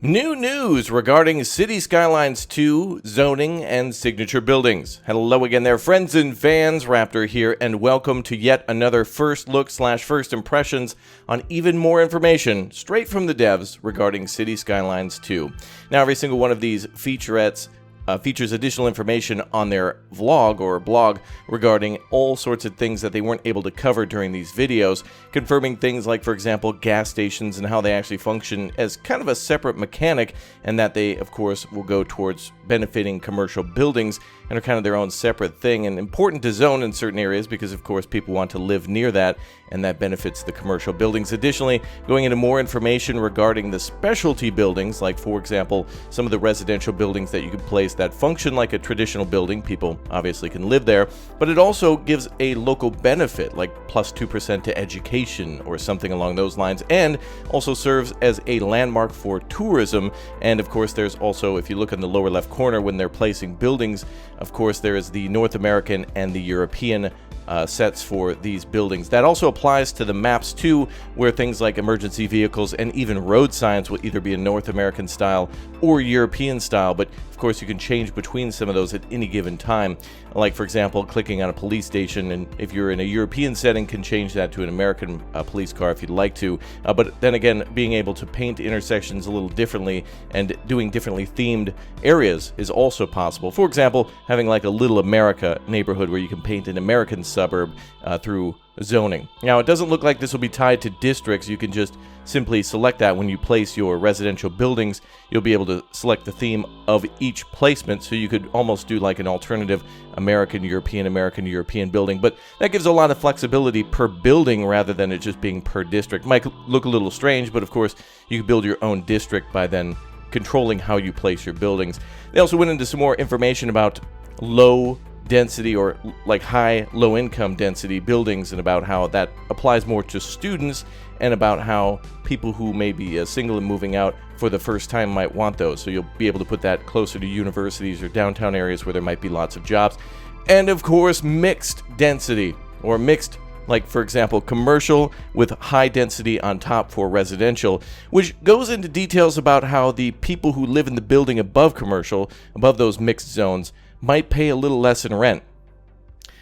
New news regarding City Skylines 2 zoning and signature buildings. Hello again there, friends and fans. Raptor here, and welcome to yet another first look / first impressions on even more information straight from the devs regarding City Skylines 2. Now, every single one of these featurettes features additional information on their vlog or blog regarding all sorts of things that they weren't able to cover during these videos, confirming things like, for example, gas stations and how they actually function as kind of a separate mechanic, and that they, of course, will go towards benefiting commercial buildings and are kind of their own separate thing and important to zone in certain areas because, of course, people want to live near that, and that benefits the commercial buildings. Additionally, going into more information regarding the specialty buildings, like, for example, some of the residential buildings that you could place that function like a traditional building. People obviously can live there, but it also gives a local benefit, like plus 2% to education or something along those lines, and also serves as a landmark for tourism. And of course, there's also, if you look in the lower left corner when they're placing buildings, of course, there is the North American and the European sets for these buildings. That also applies to the maps too, where things like emergency vehicles and even road signs will either be in North American style or European style, but of course you can change between some of those at any given time. Like, for example, clicking on a police station, and if you're in a European setting, can change that to an American police car if you'd like to. But then again, being able to paint intersections a little differently and doing differently themed areas is also possible. For example, having like a Little America neighborhood where you can paint an American suburb through zoning. Now, it doesn't look like this will be tied to districts. You can just simply select that when you place your residential buildings. You'll be able to select the theme of each placement, so you could almost do like an alternative American, European building. But that gives a lot of flexibility per building rather than it just being per district. Might look a little strange, but of course you can build your own district by then controlling how you place your buildings. They also went into some more information about low density or like high low income density buildings, and about how that applies more to students, and about how people who may be single and moving out for the first time might want those. So you'll be able to put that closer to universities or downtown areas where there might be lots of jobs. And of course, mixed density, or mixed, like, for example, commercial with high density on top for residential, which goes into details about how the people who live in the building above commercial, above those mixed zones, might pay a little less in rent.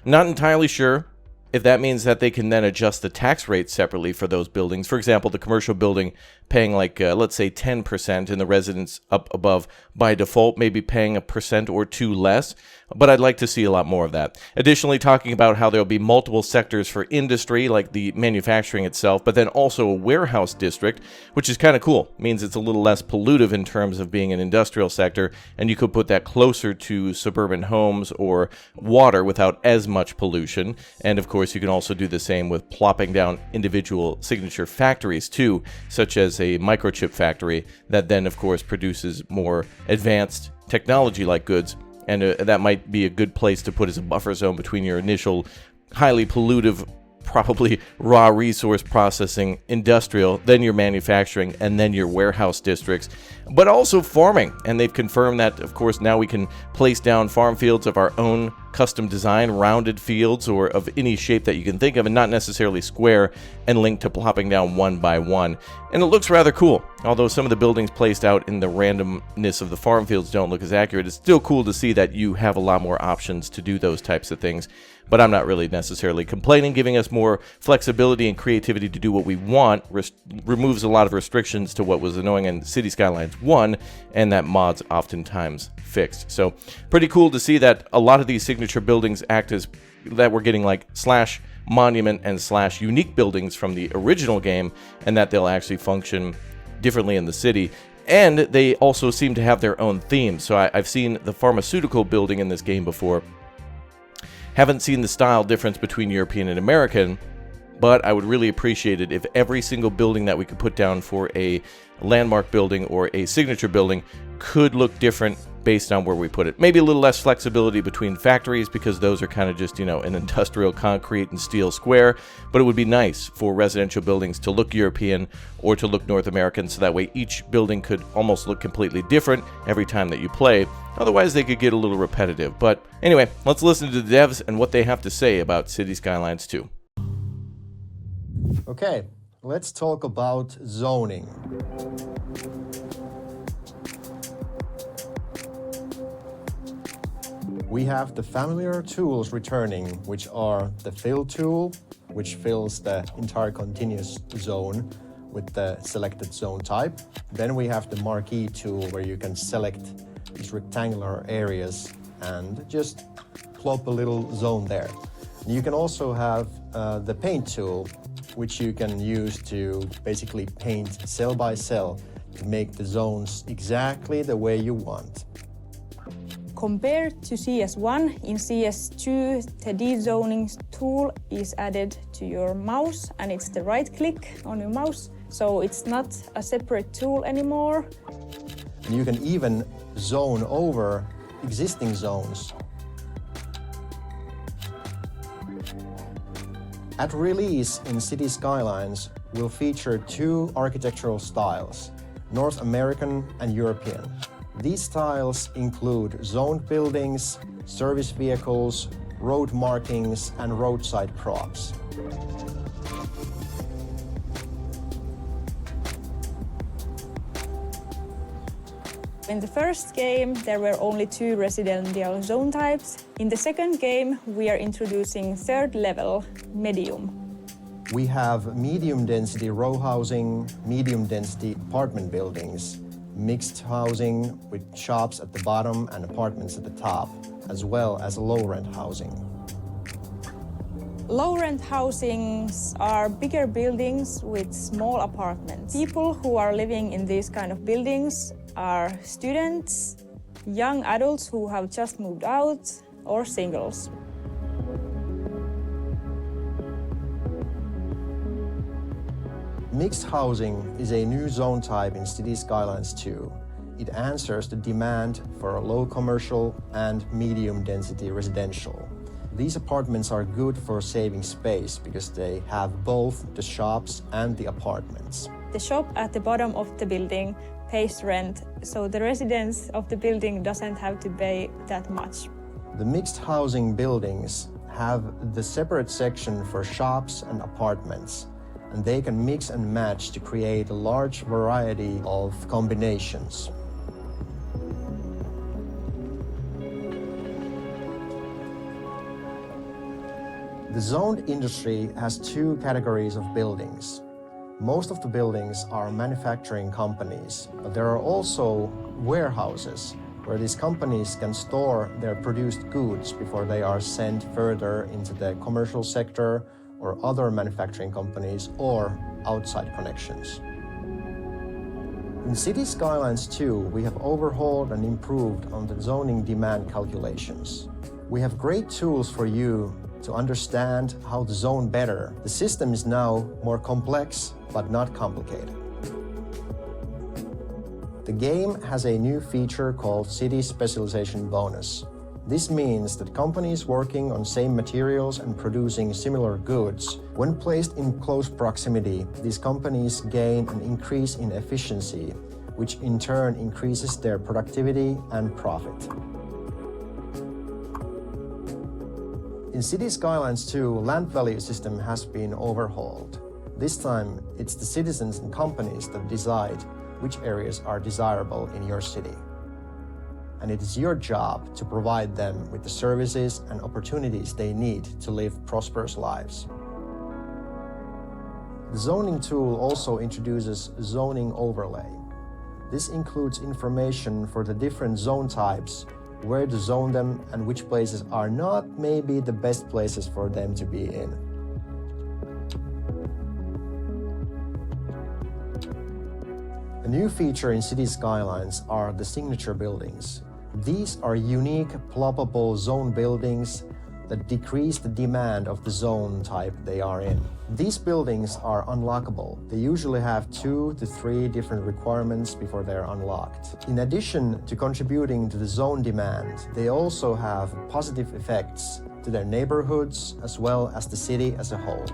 Not entirely sure if that means that they can then adjust the tax rate separately for those buildings. For example, the commercial building paying like, let's say 10%, and the residents up above by default maybe paying 1% or 2% less. But I'd like to see a lot more of that. Additionally, talking about how there'll be multiple sectors for industry, like the manufacturing itself, but then also a warehouse district, which is kind of cool. It means it's a little less pollutive in terms of being an industrial sector, and you could put that closer to suburban homes or water without as much pollution. And of course, you can also do the same with plopping down individual signature factories too, such as a microchip factory that then, of course, produces more advanced technology-like goods. And that might be a good place to put as a buffer zone between your initial highly pollutive, probably raw resource processing industrial, then your manufacturing, and then your warehouse districts, but also farming. And they've confirmed that, of course, now we can place down farm fields of our own custom design, rounded fields, or of any shape that you can think of, and not necessarily square, and linked to plopping down one by one. And it looks rather cool. Although some of the buildings placed out in the randomness of the farm fields don't look as accurate, it's still cool to see that you have a lot more options to do those types of things. But I'm not really necessarily complaining. Giving us more flexibility and creativity to do what we want removes a lot of restrictions to what was annoying in City Skylines 1, and that mods oftentimes fixed. So pretty cool to see that a lot of these signature buildings act as that we're getting like slash monument and slash unique buildings from the original game, and that they'll actually function differently in the city. And they also seem to have their own theme. So I've seen the pharmaceutical building in this game before. Haven't seen the style difference between European and American, but I would really appreciate it if every single building that we could put down for a landmark building or a signature building could look different based on where we put it. Maybe a little less flexibility between factories, because those are kind of just, you know, an industrial concrete and steel square, but it would be nice for residential buildings to look European or to look North American, so that way each building could almost look completely different every time that you play. Otherwise, they could get a little repetitive. But anyway, let's listen to the devs and what they have to say about City Skylines 2. Okay, let's talk about zoning. We have the familiar tools returning, which are the fill tool, which fills the entire continuous zone with the selected zone type. Then we have the marquee tool where you can select these rectangular areas and just plop a little zone there. You can also have the paint tool, which you can use to basically paint cell by cell to make the zones exactly the way you want. Compared to CS1, in CS2 the dezoning tool is added to your mouse and it's the right click on your mouse, so it's not a separate tool anymore. And you can even zone over existing zones. At release in City Skylines, we'll feature two architectural styles, North American and European. These styles include zoned buildings, service vehicles, road markings, and roadside props. In the first game, there were only 2 residential zone types. In the second game, we are introducing third level, medium. We have medium density row housing, medium density apartment buildings, mixed housing with shops at the bottom and apartments at the top, as well as low rent housing. Low rent housings are bigger buildings with small apartments. People who are living in these kind of buildings are students, young adults who have just moved out, or singles. Mixed housing is a new zone type in City Skylines 2. It answers the demand for low commercial and medium density residential. These apartments are good for saving space because they have both the shops and the apartments. The shop at the bottom of the building pays rent, so the residents of the building doesn't have to pay that much. The mixed housing buildings have the separate section for shops and apartments, and they can mix and match to create a large variety of combinations. The zoned industry has 2 categories of buildings. Most of the buildings are manufacturing companies, but there are also warehouses where these companies can store their produced goods before they are sent further into the commercial sector or other manufacturing companies or outside connections. In City Skylines 2, we have overhauled and improved on the zoning demand calculations. We have great tools for you to understand how to zone better. The system is now more complex, but not complicated. The game has a new feature called City Specialization Bonus. This means that companies working on same materials and producing similar goods, when placed in close proximity, these companies gain an increase in efficiency, which in turn increases their productivity and profit. In City Skylines 2, land value system has been overhauled. This time, it's the citizens and companies that decide which areas are desirable in your city. And it is your job to provide them with the services and opportunities they need to live prosperous lives. The zoning tool also introduces zoning overlay. This includes information for the different zone types, where to zone them, and which places are not maybe the best places for them to be in. A new feature in City Skylines are the signature buildings. These are unique, ploppable zone buildings that decrease the demand of the zone type they are in. These buildings are unlockable. They usually have 2 to 3 different requirements before they're unlocked. In addition to contributing to the zone demand, they also have positive effects to their neighborhoods as well as the city as a whole.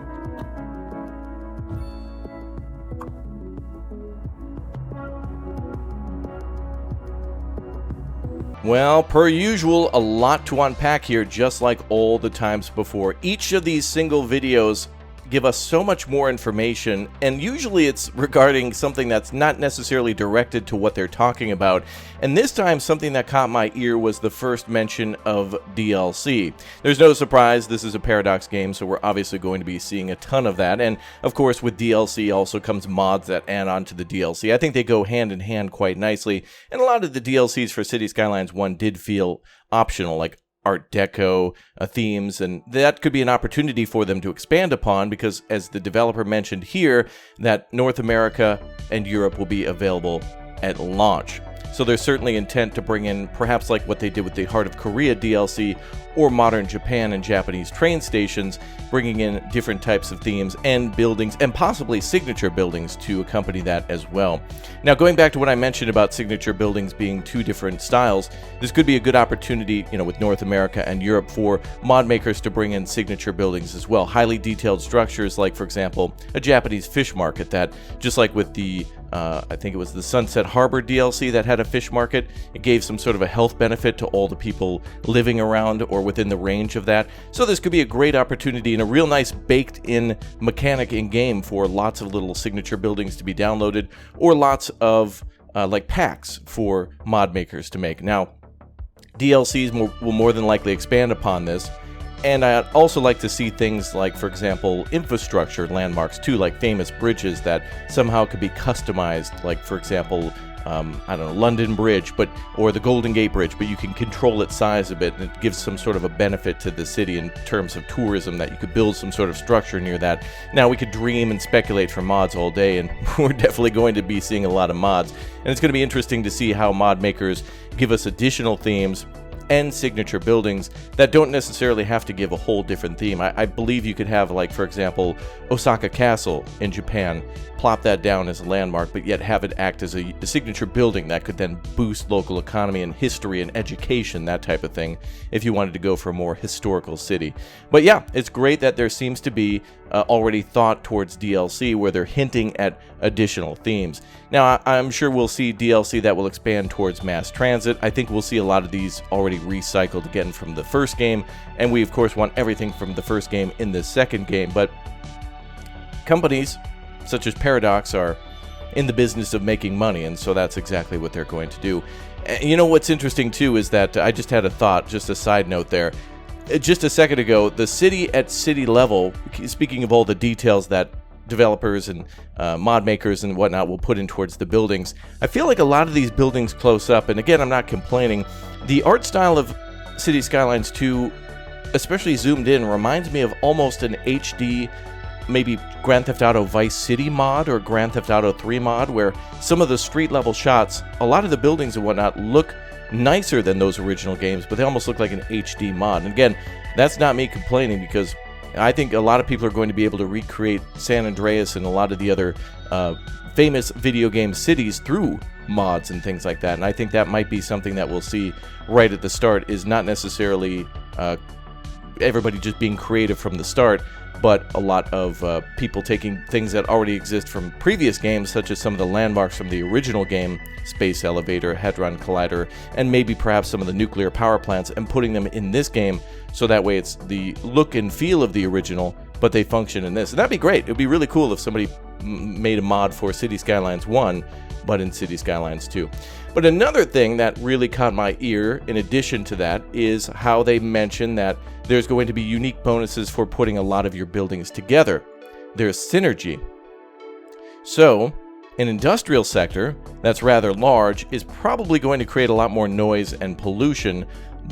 Well, per usual, a lot to unpack here, just like all the times before. Each of these single videos give us so much more information, and usually it's regarding something that's not necessarily directed to what they're talking about. And this time, something that caught my ear was the first mention of DLC. There's no surprise, this is a Paradox game, so we're obviously going to be seeing a ton of that. And of course, with DLC also comes mods that add on to the DLC. I think they go hand in hand quite nicely, and a lot of the DLCs for City Skylines 1 did feel optional, like Art Deco themes, and that could be an opportunity for them to expand upon, because as the developer mentioned here, that North America and Europe will be available at launch. So there's certainly intent to bring in perhaps like what they did with the Heart of Korea DLC or Modern Japan and Japanese train stations, bringing in different types of themes and buildings and possibly signature buildings to accompany that as well. Now, going back to what I mentioned about signature buildings being two different styles, this could be a good opportunity, with North America and Europe for mod makers to bring in signature buildings as well. Highly detailed structures like, for example, a Japanese fish market that, just like with the I think it was the Sunset Harbor DLC that had a fish market. It gave some sort of a health benefit to all the people living around or within the range of that. So this could be a great opportunity and a real nice baked-in mechanic in-game for lots of little signature buildings to be downloaded, or lots of like packs for mod makers to make. Now, DLCs will more than likely expand upon this. And I'd also like to see things like, for example, infrastructure landmarks too, like famous bridges that somehow could be customized, like, for example, I don't know, London Bridge, or the Golden Gate Bridge, but you can control its size a bit, and it gives some sort of a benefit to the city in terms of tourism, that you could build some sort of structure near that. Now, we could dream and speculate for mods all day, and we're definitely going to be seeing a lot of mods. And it's going to be interesting to see how mod makers give us additional themes and signature buildings that don't necessarily have to give a whole different theme. I believe you could have, like, for example, Osaka Castle in Japan, plop that down as a landmark, but yet have it act as a signature building that could then boost local economy and history and education, that type of thing, if you wanted to go for a more historical city. But yeah, it's great that there seems to be already thought towards DLC where they're hinting at additional themes. Now, I'm sure we'll see DLC that will expand towards mass transit. I think we'll see a lot of these already recycled again from the first game, and we of course want everything from the first game in the second game, but companies such as Paradox are in the business of making money, and so that's exactly what they're going to do. You know what's interesting too is that I just had a thought, just a side note there. Just a second ago, the city at city level, speaking of all the details that developers and mod makers and whatnot will put in towards the buildings, I feel like a lot of these buildings close up, and again, I'm not complaining, the art style of City Skylines 2, especially zoomed in, reminds me of almost an HD, maybe Grand Theft Auto Vice City mod or Grand Theft Auto 3 mod, where some of the street level shots, a lot of the buildings and whatnot look nicer than those original games, but they almost look like an HD mod. And again, that's not me complaining, because I think a lot of people are going to be able to recreate San Andreas and a lot of the other famous video game cities through mods and things like that. And I think that might be something that we'll see right at the start, is not necessarily everybody just being creative from the start, but a lot of people taking things that already exist from previous games, such as some of the landmarks from the original game, Space Elevator, Hadron Collider, and maybe perhaps some of the nuclear power plants, and putting them in this game, so that way it's the look and feel of the original, but they function in this. And that'd be great. It'd be really cool if somebody made a mod for City Skylines 1, but in City Skylines 2. But another thing that really caught my ear, in addition to that, is how they mention that there's going to be unique bonuses for putting a lot of your buildings together. There's synergy. So, an industrial sector that's rather large is probably going to create a lot more noise and pollution,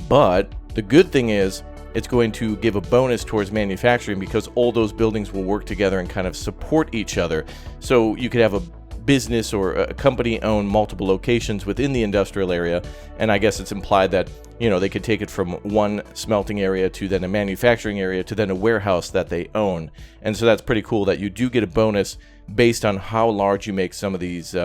but the good thing is it's going to give a bonus towards manufacturing, because all those buildings will work together and kind of support each other. So you could have a business or a company own multiple locations within the industrial area, and I guess it's implied that, they could take it from one smelting area to then a manufacturing area to then a warehouse that they own. And so that's pretty cool that you do get a bonus based on how large you make some of these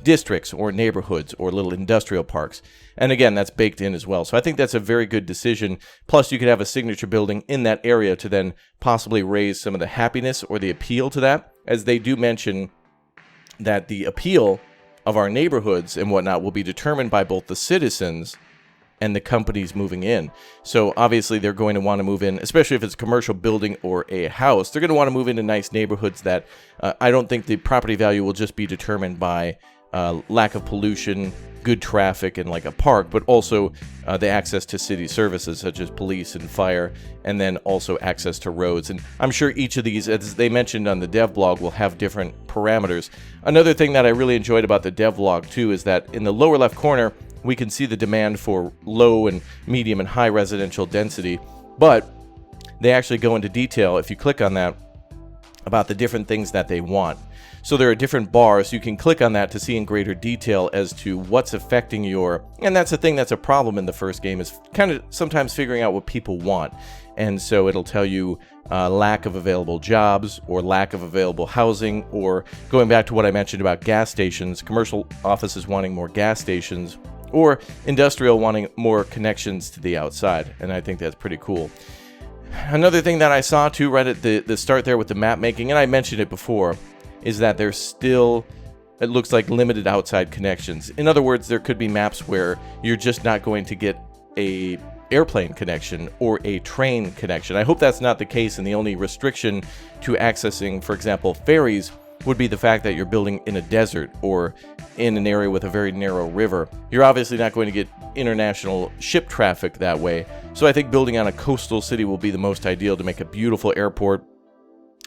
districts or neighborhoods or little industrial parks. And again, that's baked in as well. So I think that's a very good decision. Plus, you could have a signature building in that area to then possibly raise some of the happiness or the appeal to that, as they do mention that the appeal of our neighborhoods and whatnot will be determined by both the citizens and the companies moving in. So obviously they're going to want to move in, especially if it's a commercial building or a house. They're going to want to move into nice neighborhoods that I don't think the property value will just be determined by lack of pollution, good traffic, and like a park, but also the access to city services such as police and fire, and then also access to roads. And I'm sure each of these, as they mentioned on the dev blog, will have different parameters. Another thing that I really enjoyed about the dev blog too is that in the lower left corner, we can see the demand for low and medium and high residential density, but they actually go into detail, if you click on that, about the different things that they want. So there are different bars. You can click on that to see in greater detail as to what's affecting your, and that's the thing that's a problem in the first game, is kind of sometimes figuring out what people want. And so it'll tell you lack of available jobs, or lack of available housing, or going back to what I mentioned about gas stations, commercial offices wanting more gas stations, or industrial wanting more connections to the outside. And I think that's pretty cool. Another thing that I saw too right at the start there with the map making, and I mentioned it before, is that there's still, it looks like, limited outside connections. In other words, there could be maps where you're just not going to get a airplane connection or a train connection. I hope that's not the case, and the only restriction to accessing, for example, ferries would be the fact that you're building in a desert or in an area with a very narrow river. You're obviously not going to get international ship traffic that way. So I think building on a coastal city will be the most ideal to make a beautiful airport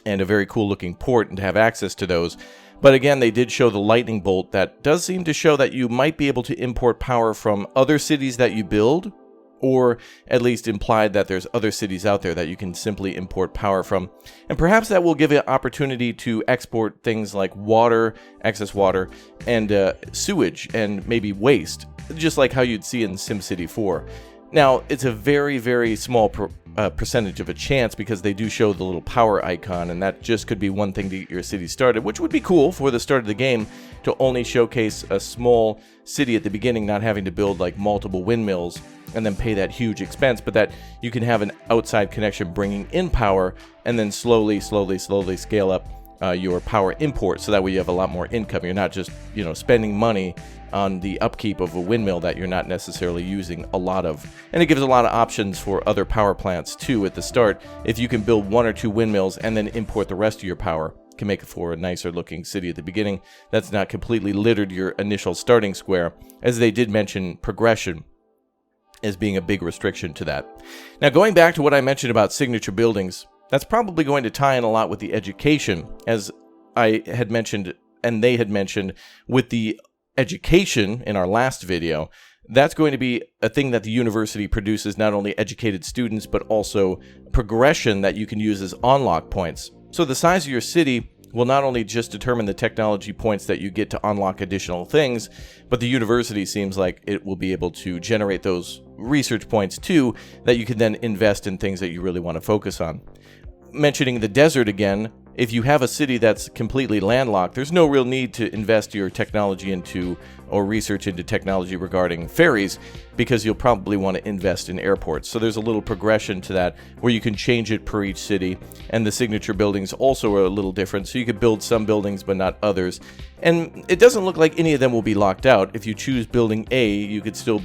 and a very cool looking port and to have access to those. But again, they did show the lightning bolt that does seem to show that you might be able to import power from other cities that you build, or at least implied that there's other cities out there that you can simply import power from. And perhaps that will give you an opportunity to export things like water, excess water, and sewage, and maybe waste, just like how you'd see in SimCity 4. Now, it's a very, very small percentage of a chance, because they do show the little power icon, and that just could be one thing to get your city started, which would be cool for the start of the game, to only showcase a small city at the beginning, not having to build like multiple windmills and then pay that huge expense, but that you can have an outside connection bringing in power, and then slowly scale up your power import, so that way you have a lot more income. You're not just, spending money on the upkeep of a windmill that you're not necessarily using a lot of. And it gives a lot of options for other power plants too at the start. If you can build one or two windmills and then import the rest of your power, can make it for a nicer looking city at the beginning that's not completely littered your initial starting square, as they did mention progression as being a big restriction to that. Now, going back to what I mentioned about signature buildings, that's probably going to tie in a lot with the education, as I had mentioned and they had mentioned with the education in our last video. That's going to be a thing that the university produces, not only educated students, but also progression that you can use as unlock points. So the size of your city will not only just determine the technology points that you get to unlock additional things, but the university seems like it will be able to generate those research points too, that you can then invest in things that you really want to focus on. Mentioning the desert again, if you have a city that's completely landlocked, there's no real need to invest your technology into or research into technology regarding ferries, because you'll probably want to invest in airports. So there's a little progression to that where you can change it per each city, and the signature buildings also are a little different. So you could build some buildings but not others. And it doesn't look like any of them will be locked out. If you choose building A, you could still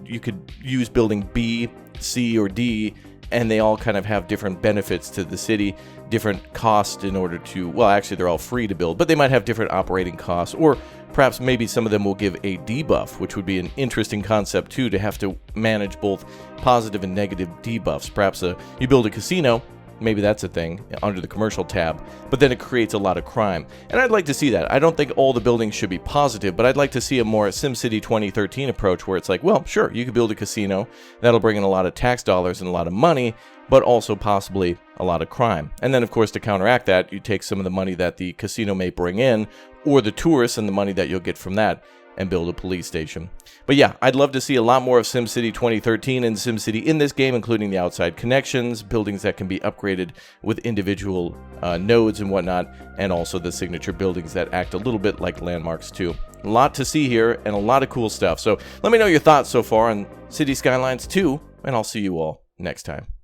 you could use building B, C, or D, and they all kind of have different benefits to the city, different costs in order to, well, actually they're all free to build, but they might have different operating costs, or perhaps maybe some of them will give a debuff, which would be an interesting concept too, to have to manage both positive and negative debuffs. Perhaps you build a casino, maybe that's a thing under the commercial tab, but then it creates a lot of crime. And I'd like to see that. I don't think all the buildings should be positive, but I'd like to see a more SimCity 2013 approach where it's like, well, sure, you could build a casino, that'll bring in a lot of tax dollars and a lot of money, but also possibly a lot of crime. And then, of course, to counteract that, you take some of the money that the casino may bring in, or the tourists and the money that you'll get from that, and build a police station. But yeah, I'd love to see a lot more of SimCity 2013 and SimCity in this game, including the outside connections, buildings that can be upgraded with individual nodes and whatnot, and also the signature buildings that act a little bit like landmarks too. A lot to see here and a lot of cool stuff. So let me know your thoughts so far on City Skylines 2, and I'll see you all next time.